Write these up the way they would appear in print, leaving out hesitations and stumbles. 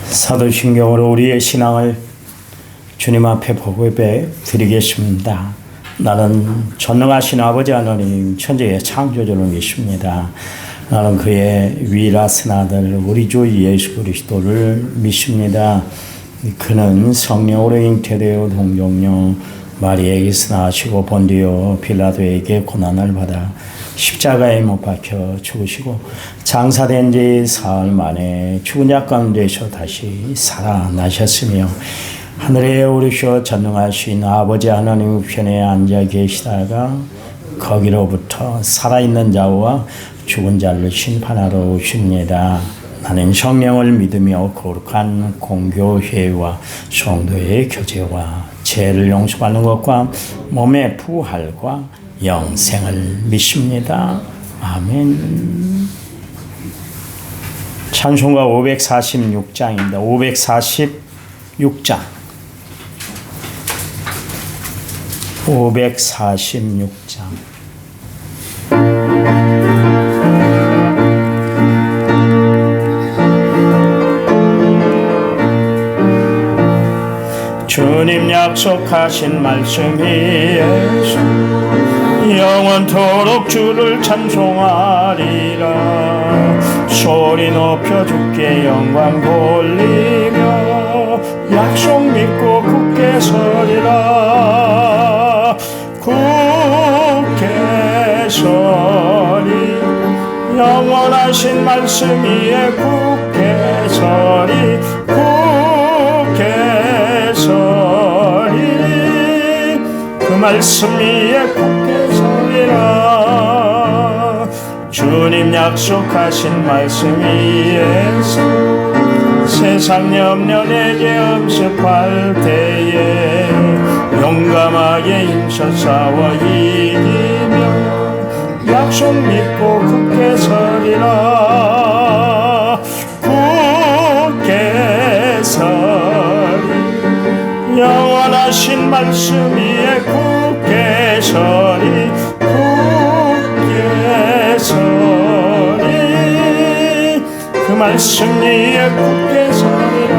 사도신경으로 우리의 신앙을 주님 앞에 보고배 드리겠습니다. 나는 전능하신 아버지 하나님 천지의 창조주님이십니다. 나는 그의 위라신 아들 우리 주 예수 그리스도를 믿습니다. 그는 성령으로 잉태되어 동정녀 마리아에게서 나시고 본디오 빌라도에게 고난을 받아 십자가에 못 박혀 죽으시고 장사된 지 사흘 만에 죽은 자 가운데서 다시 살아나셨으며 하늘에 오르셔 전능하신 아버지 하나님 우편에 앉아 계시다가 거기로부터 살아있는 자와 죽은 자를 심판하러 오십니다. 나는 성령을 믿으며 거룩한 공교회와 성도의 교제와 죄를 용서받는 것과 몸의 부활과 영생을 믿습니다. 아멘. 찬송가 546장입니다. 546장. 546장. 주님 약속하신 말씀이 예수 영원토록 주를 찬송하리라. 소리 높여 주께 영광 돌리며 약속 믿고 굳게 서리라. 굳게 서리 영원하신 말씀 위에 굳게 서리. 굳게 서리 그 말씀 위에 굳게 서리라. 주님 약속하신 말씀 위에서 세상 염려 내게 엄습할 때에 용감하게 힘써 싸워 이기며 약속 믿고 굳게 서리라. 굳게 서리 영원하신 말씀 위에 굳게 서리. 굳게 서리 그 말씀 위에 굳게 서리라.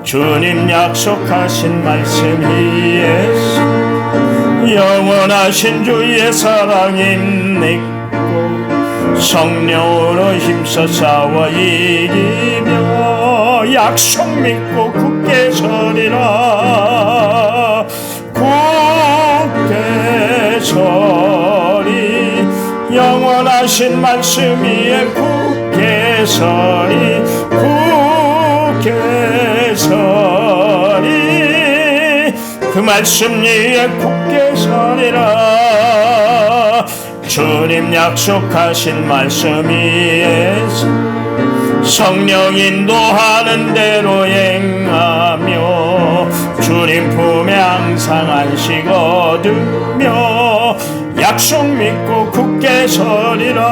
주님 약속하신 말씀 위에서 영원하신 주의 사랑 힘내고 성령으로 힘써 싸워 이기며 약속 믿고 굳게 서리라. 굳게 서리 영원하신 말씀 위에 굳게 서리. 굳게 서리 그 말씀 위에 굳게 서리라. 주님 약속하신 말씀 위에서 성령 인도하는 대로 행하며 주님 품에 항상 안식 얻으며 약속 믿고 굳게 서리라.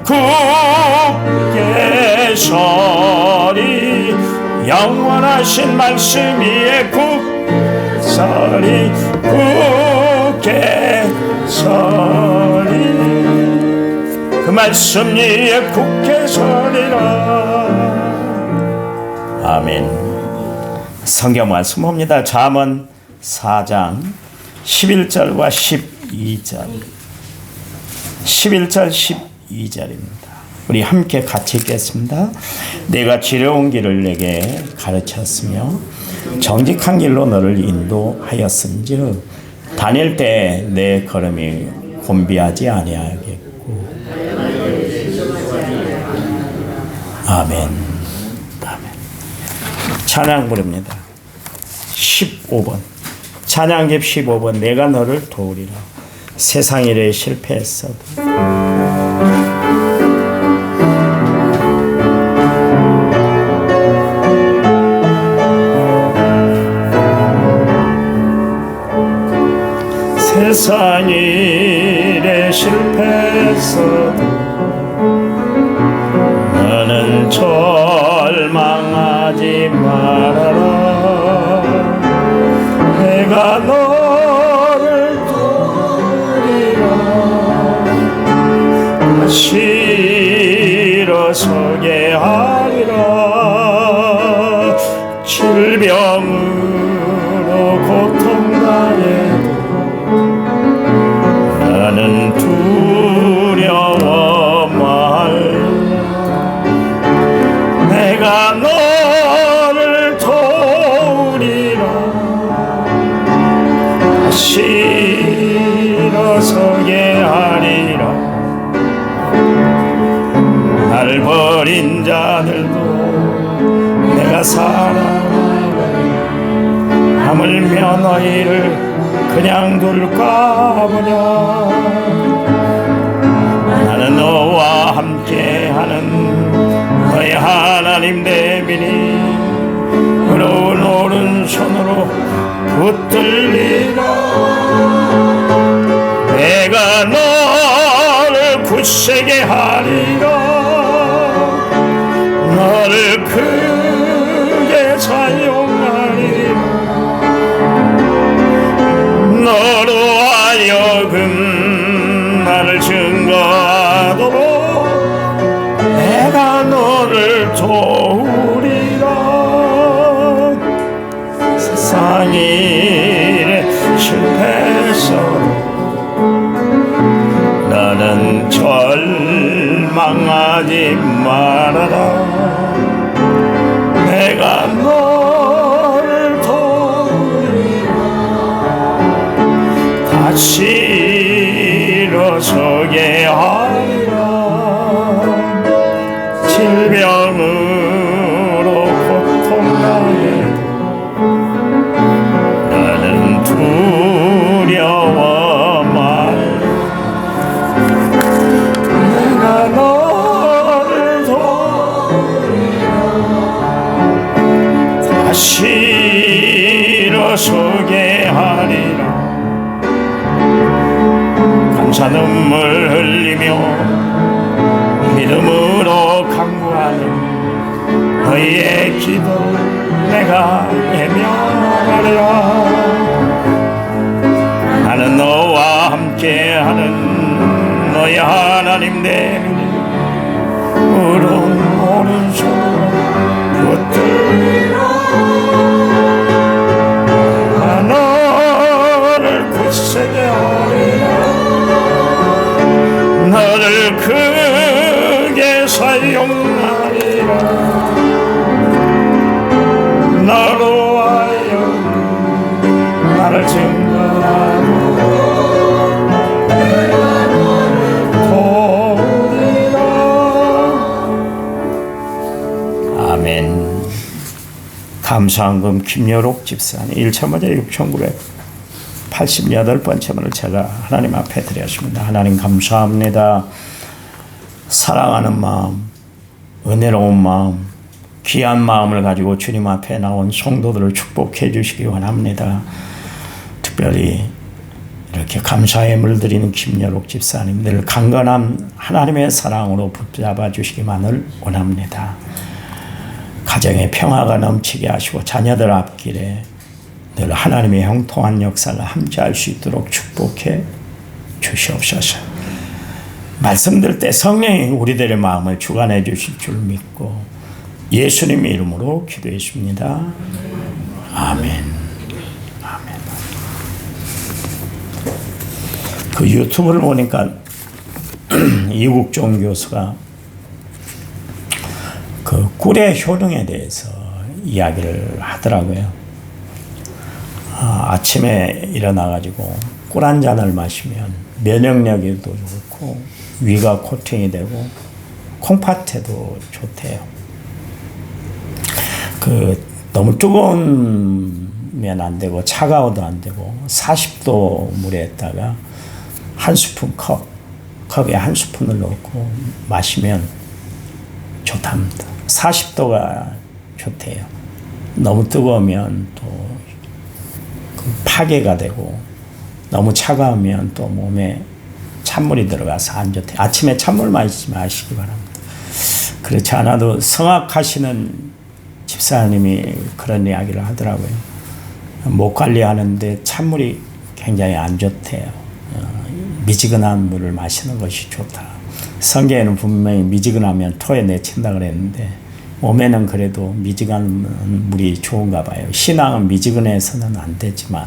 굳게 서리 영원하신 말씀 위에 굳게 서리. 굳게 서리 그 말씀 위에 굳게 서리라. 아멘. 성경 말씀합니다. 잠언 4장 11절과 12절 11절 12절입니다. 우리 함께 같이 읽겠습니다. 내가 지려온 길을 내게 가르쳤으며 정직한 길로 너를 인도하였은즉 다닐 때 내 걸음이 곤비하지 아니하겠고. 아멘. 아멘. 찬양 부릅니다. 15번 찬양집 15번 내가 너를 도우리라. 세상 일에 실패했어도 세상 일에 실패했어도 너는 절망하지 말아라. 내가 너를 도우리라. 다시 일어서게 하리라. 질병으로 고통당해도 나는 두려워 말라. 내가 너를 도우리라. 다시 일어서게 하리라. 날 버린 자들도 내가 사랑하리. 하물며 너희를 그냥 둘까 보냐. 나는 너와 함께하는 너의 하나님 됨이니 의로운 오른손으로 붙들리라. 내가 너를 굳세게 하리라. 너를 크게 사용하리라. 너로 하여금 나를 증거하도록 내가 너를 도우리라. 세상 일에 실패했어도 너는 절망하지 말아라. 내가 너를 도우리라. 다시 일어서게 하리라. 질병으로 고통당해도 나는 두려워 말라. 내가 너를 도우리라. 다시 일어서게 하리라. 감사 눈물 흘리며 믿음으로 간구하는 너희의 기도를 내가 외면하리라. 나는 너와 함께하는 너희 하나님 됨이니 의로운 오른손으로 붙들리라. 너를 굳세게 하리라. 너를 크게 사용하리라. 너로 하여 나를 증거하고 내가 너를 도우리라. 아멘. 감사한금 김여록 집사님 1차 먼저 6,988번째 문을 제가 하나님 앞에 드렸습니다. 하나님 감사합니다. 사랑하는 마음, 은혜로운 마음, 귀한 마음을 가지고 주님 앞에 나온 성도들을 축복해 주시기 원합니다. 특별히 이렇게 감사의 물들이는 김여록 집사님 늘 강건한 하나님의 사랑으로 붙잡아 주시기만을 원합니다. 가정에 평화가 넘치게 하시고 자녀들 앞길에 늘 하나님의 형통한 역사를 함께할 수 있도록 축복해 주시옵소서. 말씀들 때 성령이 우리들의 마음을 주관해 주실 줄 믿고 예수님의 이름으로 기도했습니다. 아멘. 아멘. 그 유튜브를 보니까 이국종 교수가 그 꿀의 효능에 대해서 이야기를 하더라고요. 아침에 일어나가지고 꿀 한 잔을 마시면 면역력에도 좋고 위가 코팅이 되고 콩팥에도 좋대요. 그 너무 뜨거우면 안 되고 차가워도 안 되고 40도 물에다가 한 스푼 컵에 한 스푼을 넣고 마시면 좋답니다. 40도가 좋대요. 너무 뜨거우면 또 파괴가 되고 너무 차가우면 또 몸에 찬물이 들어가서 안 좋대. 아침에 찬물 마시기 바랍니다. 그렇지 않아도 성악하시는 집사님이 그런 이야기를 하더라고요. 목 관리하는데 찬물이 굉장히 안 좋대요. 미지근한 물을 마시는 것이 좋다. 성경에는 분명히 미지근하면 토에 내친다 그랬는데 몸에는 그래도 미지근한 물이 좋은가 봐요. 신앙은 미지근해서는 안 되지만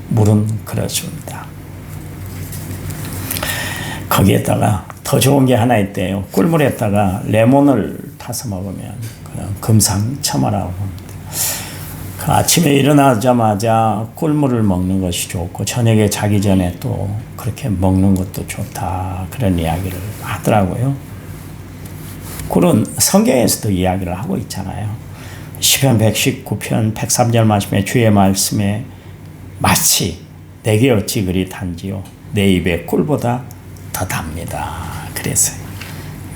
물은 그렇습니다. 거기에다가 더 좋은 게 하나 있대요. 꿀물에다가 레몬을 타서 먹으면 그냥 금상첨화라고 합니다. 그 아침에 일어나자마자 꿀물을 먹는 것이 좋고 저녁에 자기 전에 또 그렇게 먹는 것도 좋다. 그런 이야기를 하더라고요. 꿀은 성경에서도 이야기를 하고 있잖아요. 시편 119편 103절 말씀에 주의 말씀에 마치 내게 어찌 그리 단지요 내 입에 꿀보다 더 답니다. 그래서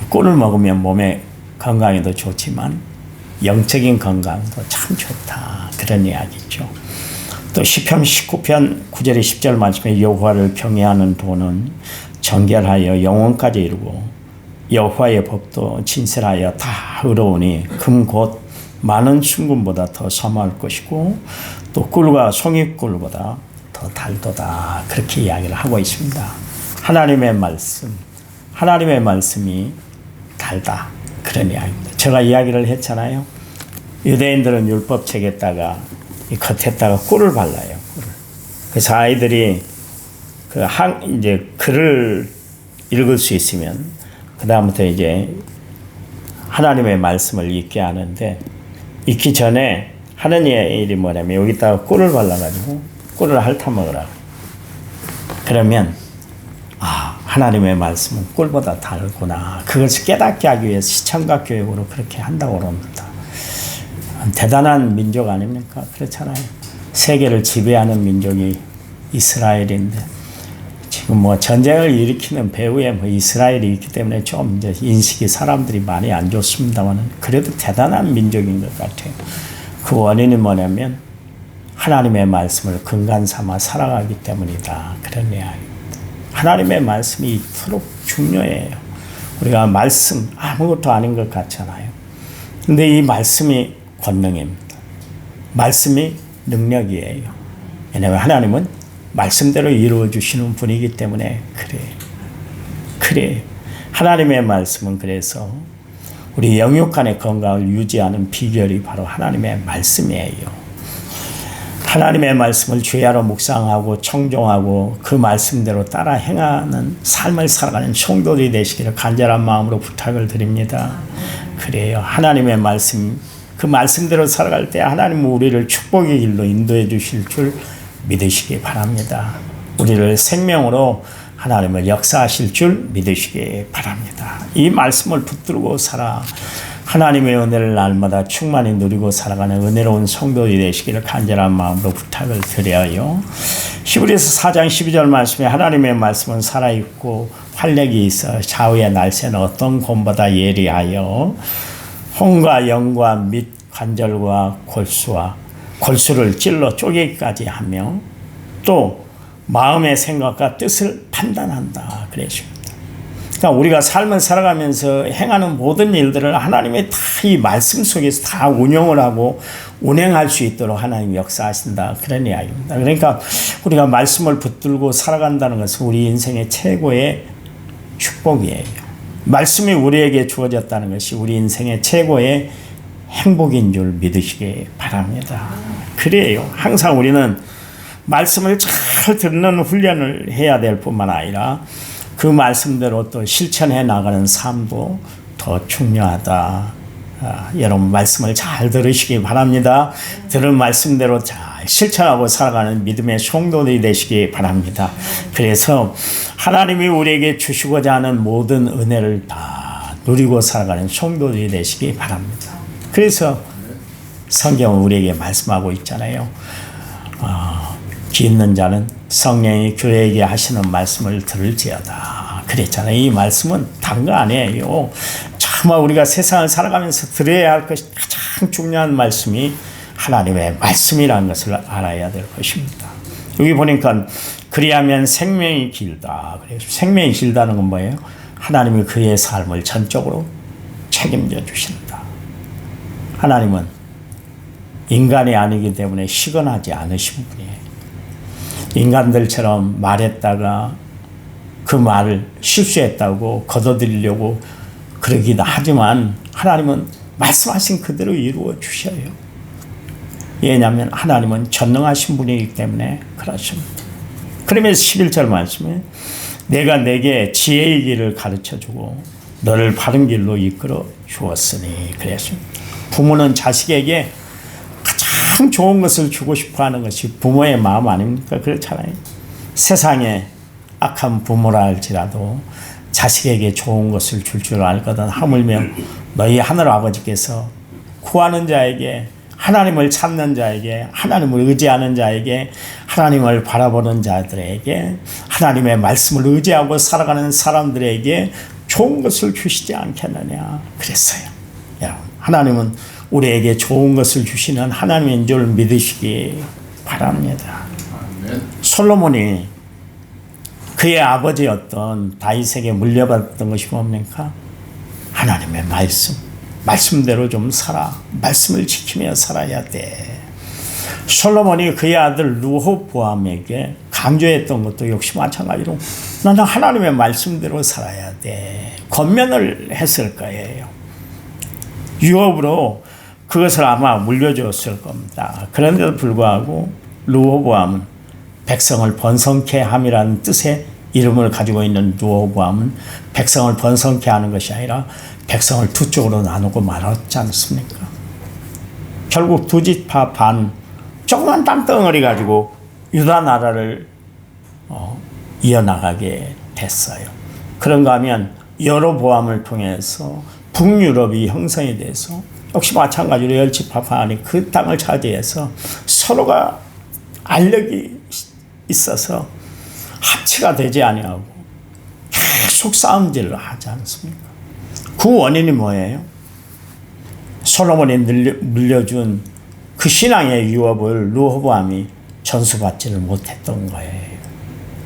꿀을 먹으면 몸의 건강에도 좋지만 영적인 건강도 참 좋다. 그런 이야기죠. 또 시편 19편 9절에 10절 말씀에 여호와를 경외하는 도는 정결하여 영원까지 이르고 여호와의 법도 진실하여 다 의로우니 금 곧 많은 순금보다 더 섬할 것이고 또 꿀과 송이꿀보다 더 달도다. 그렇게 이야기를 하고 있습니다. 하나님의 말씀이 달다. 그런 이야기입니다. 제가 이야기를 했잖아요. 유대인들은 율법책에다가 이 겉에다가 꿀을 발라요. 꿀을. 그래서 아이들이 이제 글을 읽을 수 있으면 그 다음부터 이제 하나님의 말씀을 읽게 하는데 읽기 전에 하는 일이 뭐냐면 여기다가 꿀을 발라가지고 꿀을 핥아 먹으라고. 그러면 하나님의 말씀은 꿀보다 다르구나. 그것을 깨닫게 하기 위해서 시청각 교육으로 그렇게 한다고 합니다. 대단한 민족 아닙니까? 그렇잖아요. 세계를 지배하는 민족이 이스라엘인데 지금 뭐 전쟁을 일으키는 배후에 이스라엘이 있기 때문에 좀 이제 인식이 사람들이 많이 안 좋습니다만 그래도 대단한 민족인 것 같아요. 그 원인이 뭐냐면 하나님의 말씀을 근간 삼아 살아가기 때문이다. 그런 이야기입니다. 하나님의 말씀이 이토록 중요해요. 우리가 말씀 아무것도 아닌 것 같잖아요. 근데 이 말씀이 권능입니다. 말씀이 능력이에요. 왜냐하면 하나님은 말씀대로 이루어 주시는 분이기 때문에 그래. 하나님의 말씀은 그래서 우리 영육간의 건강을 유지하는 비결이 바로 하나님의 말씀이에요. 하나님의 말씀을 주야로 묵상하고 청종하고 그 말씀대로 따라 행하는 삶을 살아가는 성도들이 되시기를 간절한 마음으로 부탁을 드립니다. 그래요. 하나님의 말씀, 그 말씀대로 살아갈 때 하나님은 우리를 축복의 길로 인도해 주실 줄 믿으시기 바랍니다. 우리를 생명으로 하나님을 역사하실 줄 믿으시기 바랍니다. 이 말씀을 붙들고 살아 하나님의 은혜를 날마다 충만히 누리고 살아가는 은혜로운 성도들이 되시기를 간절한 마음으로 부탁을 드려요. 히브리서 4장 12절 말씀에 하나님의 말씀은 살아있고 활력이 있어 좌우의 날새는 어떤 곰보다 예리하여 혼과 영과 및 관절과 골수를 찔러 쪼개기까지 하며 또 마음의 생각과 뜻을 판단한다. 그러십니다. 그러니까 우리가 삶을 살아가면서 행하는 모든 일들을 하나님의 다 이 말씀 속에서 다 운영을 하고 운행할 수 있도록 하나님이 역사하신다. 그런 이야기입니다. 그러니까 우리가 말씀을 붙들고 살아간다는 것은 우리 인생의 최고의 축복이에요. 말씀이 우리에게 주어졌다는 것이 우리 인생의 최고의 행복인 줄 믿으시기 바랍니다. 그래요. 항상 우리는 말씀을 잘 듣는 훈련을 해야 될 뿐만 아니라 그 말씀대로 또 실천해 나가는 삶도 더 중요하다. 여러분 말씀을 잘 들으시기 바랍니다. 들은 말씀대로 잘 실천하고 살아가는 믿음의 성도들이 되시기 바랍니다. 그래서 하나님이 우리에게 주시고자 하는 모든 은혜를 다 누리고 살아가는 성도들이 되시기 바랍니다. 그래서 성경은 우리에게 말씀하고 있잖아요. 귀 있는 자는 성령이 교회에게 하시는 말씀을 들을지어다. 그랬잖아요. 이 말씀은 다른 거 아니에요. 정말 우리가 세상을 살아가면서 들어야 할 것이 가장 중요한 말씀이 하나님의 말씀이라는 것을 알아야 될 것입니다. 여기 보니까 그리하면 생명이 길다. 그래서 생명이 길다는 건 뭐예요? 하나님이 그의 삶을 전적으로 책임져 주신다. 하나님은 인간이 아니기 때문에 시건하지 않으신 분이에요. 인간들처럼 말했다가 그 말을 실수했다고 걷어들이려고 그러기도 하지만 하나님은 말씀하신 그대로 이루어 주셔요. 왜냐하면 하나님은 전능하신 분이기 때문에 그러십니다. 그러면서 11절 말씀에 내가 내게 지혜의 길을 가르쳐주고 너를 바른 길로 이끌어 주었으니 그랬습니다. 부모는 자식에게 가장 좋은 것을 주고 싶어하는 것이 부모의 마음 아닙니까? 그렇잖아요. 세상에 악한 부모라 할지라도 자식에게 좋은 것을 줄 줄 알거든. 하물며 너희 하늘 아버지께서 구하는 자에게, 하나님을 찾는 자에게, 하나님을 의지하는 자에게, 하나님을 바라보는 자들에게, 하나님의 말씀을 의지하고 살아가는 사람들에게 좋은 것을 주시지 않겠느냐 그랬어요. 여러분, 하나님은 우리에게 좋은 것을 주시는 하나님인 줄 믿으시기 바랍니다. 솔로몬이 그의 아버지였던 다윗에게 물려받았던 것이 뭡니까? 하나님의 말씀대로 좀 살아. 말씀을 지키며 살아야 돼. 솔로몬이 그의 아들 르호보암에게 강조했던 것도 역시 마찬가지로 나는 하나님의 말씀대로 살아야 돼. 권면을 했을 거예요. 유업으로 그것을 아마 물려주었을 겁니다. 그런데도 불구하고 르호보암은 백성을 번성케 함이라는 뜻의 이름을 가지고 있는 르호보암은 백성을 번성케 하는 것이 아니라 백성을 두 쪽으로 나누고 말았지 않습니까? 결국 두 지파 반 조그만 땅덩어리 가지고 유다 나라를 이어나가게 됐어요. 그런가 하면 여로보암을 통해서 북유럽이 형성이 돼서 역시 마찬가지로 열 지파 반이 그 땅을 차지해서 서로가 알력이 있어서 합치가 되지 아니하고 계속 싸움질을 하지 않습니까? 그 원인이 뭐예요? 솔로몬이 물려준 그 신앙의 유업을 르호보암이 전수받지를 못했던 거예요.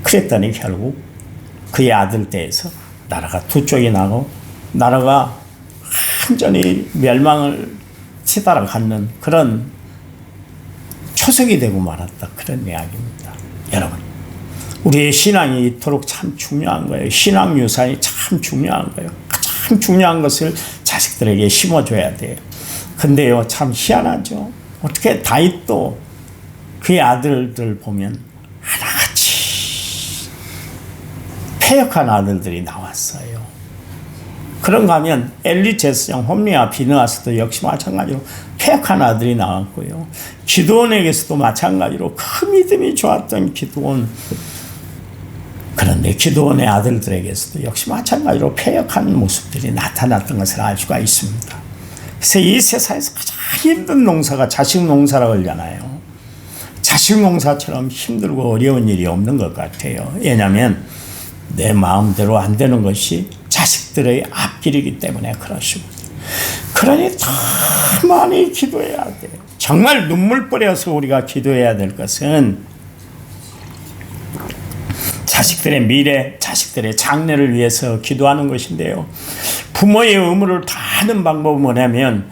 그랬더니 결국 그의 아들 때에서 나라가 두 쪽이 나고 나라가 완전히 멸망을 치달아 갖는 그런 초석이 되고 말았다. 그런 이야기입니다. 여러분, 우리의 신앙이 이토록 참 중요한 거예요. 신앙 유산이 참 중요한 거예요. 가장 중요한 것을 자식들에게 심어줘야 돼요. 근데요, 참 희한하죠. 어떻게 다윗도 그의 아들들 보면 하나같이 패역한 아들들이 나왔어요. 그런가 하면 엘리, 제스장, 홈리와 비느하스도 역시 마찬가지로 패역한 아들이 나왔고요. 기드온에게서도 마찬가지로 그 믿음이 좋았던 기드온, 그런데 기드온의 아들들에게서도 역시 마찬가지로 패역한 모습들이 나타났던 것을 알 수가 있습니다. 그래서 이 세상에서 가장 힘든 농사가 자식 농사라고 하잖아요. 자식 농사처럼 힘들고 어려운 일이 없는 것 같아요. 왜냐하면 내 마음대로 안 되는 것이 자식들의 앞길이기 때문에 그렇습니다. 그러니 더 많이 기도해야 돼요. 정말 눈물 뿌려서 우리가 기도해야 될 것은 자식들의 미래, 자식들의 장래를 위해서 기도하는 것인데요. 부모의 의무를 다하는 방법은 뭐냐면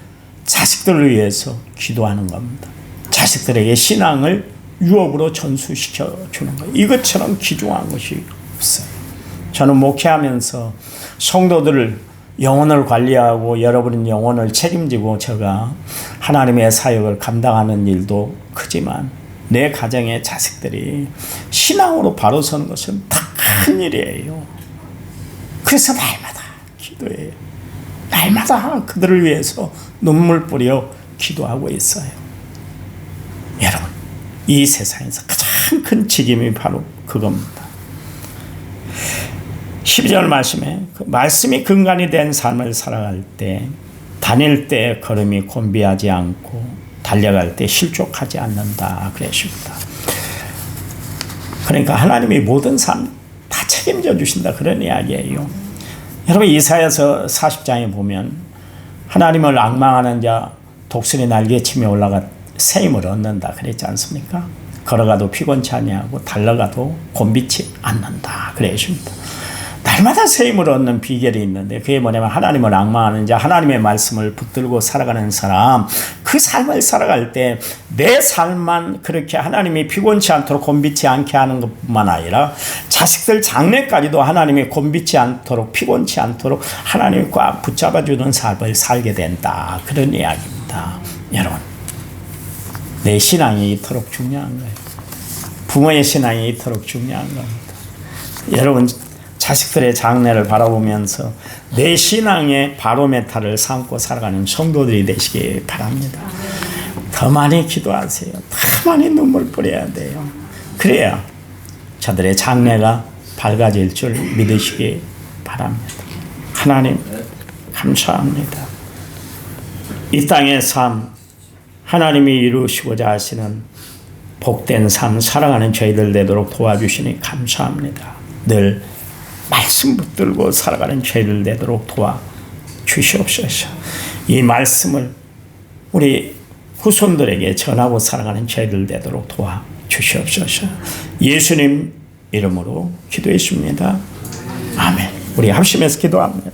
자식들을 위해서 기도하는 겁니다. 자식들에게 신앙을 유업으로 전수시켜 주는 거예요. 이것처럼 귀중한 것이 없어요. 저는 목회하면서 성도들을 영혼을 관리하고 여러분의 영혼을 책임지고 제가 하나님의 사역을 감당하는 일도 크지만 내 가정의 자식들이 신앙으로 바로 서는 것은 다 큰 일이에요. 그래서 날마다 기도해요. 날마다 그들을 위해서 눈물 뿌려 기도하고 있어요. 여러분, 이 세상에서 가장 큰 책임이 바로 그겁니다. 12절 말씀에 그 말씀이 근간이 된 삶을 살아갈 때 다닐 때 걸음이 곤비하지 않고 달려갈 때 실족하지 않는다 그랬습니다. 그러니까 하나님이 모든 삶 다 책임져 주신다 그런 이야기예요. 여러분, 이사야서 40장에 보면 하나님을 앙망하는 자 독수리 날개치며 올라가 새 힘을 얻는다 그랬지 않습니까? 걸어가도 피곤치 아니하고 달려가도 곤비치 않는다 그랬습니다. 날마다 새 힘을 얻는 비결이 있는데 그게 뭐냐면 하나님을 앙망하는 자, 하나님의 말씀을 붙들고 살아가는 사람, 그 삶을 살아갈 때 내 삶만 그렇게 하나님이 피곤치 않도록 곤비치 않게 하는 것뿐만 아니라 자식들 장래까지도 하나님이 곤비치 않도록 피곤치 않도록 하나님이 꽉 붙잡아주는 삶을 살게 된다, 그런 이야기입니다. 여러분, 내 신앙이 이토록 중요한 거예요. 부모의 신앙이 이토록 중요한 겁니다. 여러분, 자식들의 장래를 바라보면서 내 신앙의 바로메타를 삼고 살아가는 성도들이 되시기 바랍니다. 더 많이 기도하세요. 더 많이 눈물 뿌려야 돼요. 그래야 저들의 장래가 밝아질 줄 믿으시기 바랍니다. 하나님 감사합니다. 이 땅의 삶, 하나님이 이루시고자 하시는 복된 삶 살아가는 저희들 되도록 도와주시니 감사합니다. 늘 말씀 붙들고 살아가는 저희들 되도록 도와주시옵소서. 이 말씀을 우리 후손들에게 전하고 살아가는 저희들 되도록 도와주시옵소서. 예수님 이름으로 기도했습니다. 아멘. 우리 합심해서 기도합니다.